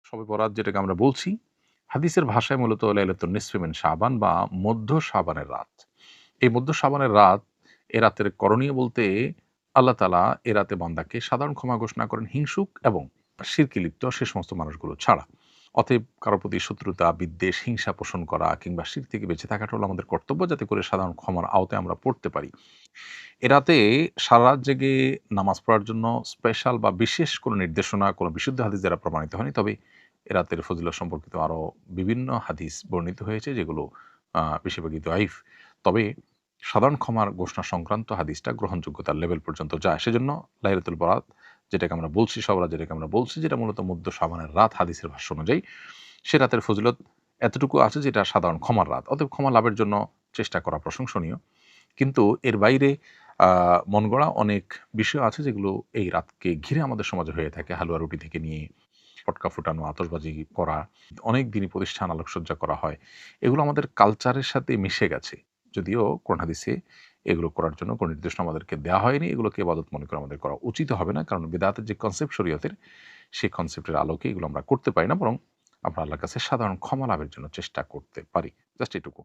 শবে বরাত যেটাকে আমরা বলছি, হাদিসের ভাষায় মূলত লাইলাতুন নিসফি মিন শাবান বা মধ্য শাবানের রাত। এই মধ্য শাবানের রাত, এ রাতের করণীয় বলতে আল্লাহ তাআলা এ রাতে বান্দাকে সাধারণ ক্ষমা ঘোষণা করেন হিংসুক এবং শিরকে লিপ্ত সে সমস্ত মানুষগুলো ছাড়া। অতএব কারো প্রতি শত্রুতা, বিদ্বেষ, হিংসা পোষণ করা কিংবা শিরক থেকে বেঁচে থাকাটা হলো আমাদের কর্তব্য, যাতে করে সাধারণ ক্ষমার আওতায় আমরা পড়তে পারি। এ রাতে সারারাত জেগে নামাজ পড়ার জন্য স্পেশাল বা বিশেষ কোনো নির্দেশনা, কোনো বিশুদ্ধ হাদিস দ্বারা প্রমাণিত হয়নি। তবে এ রাতের ফজিলত সম্পর্কিত আরো বিভিন্ন হাদিস বর্ণিত হয়েছে, যেগুলো বেশিরভাগই দঈফ। তবে সাধারণ ক্ষমার ঘোষণা সংক্রান্ত হাদিসটা গ্রহণযোগ্যতার লেভেল পর্যন্ত যায়। সেজন্য লাইলাতুল বরাত যেটাকে আমরা বলছি, শবে বরাত যেটাকে আমরা বলছি, যেটা মূলত মধ্য শাবানের রাত হাদিসের ভাষ্য অনুযায়ী, সে রাতের ফজিলত এতটুকু আছে যেটা সাধারণ ক্ষমার রাত। অতএব ক্ষমা লাভের জন্য চেষ্টা করা প্রশংসনীয়। কিন্তু এর বাইরে আ মন গড়া অনেক বিষয় আছে, যেগুলো এই রাতকে ঘিরে আমাদের সমাজে হয়ে থাকে। হালুয়া রুটি থেকে নিয়ে পটকা ফুটানো, আতশবাজি করা, অনেক দিনই প্রতিষ্ঠান আলোকসজ্জা করা হয়। এগুলো আমাদের কালচারের সাথে মিশে গেছে। যদিও কোরআন হাদিসে এগুলো করার জন্য কোনো নির্দেশনা আমাদেরকে দেয়া হয়নি। এগুলোকে ইবাদত মনে করে আমাদের করা উচিতও হবে না। কারণ বিদআতের যে কনসেপ্ট শরীয়তের, সেই কনসেপ্টের আলোকে এগুলো আমরা করতে পারি না। বরং আমরা আল্লাহর কাছে সাধারণ ক্ষমা লাভের জন্য চেষ্টা করতে পারি। জাস্ট এটুকু।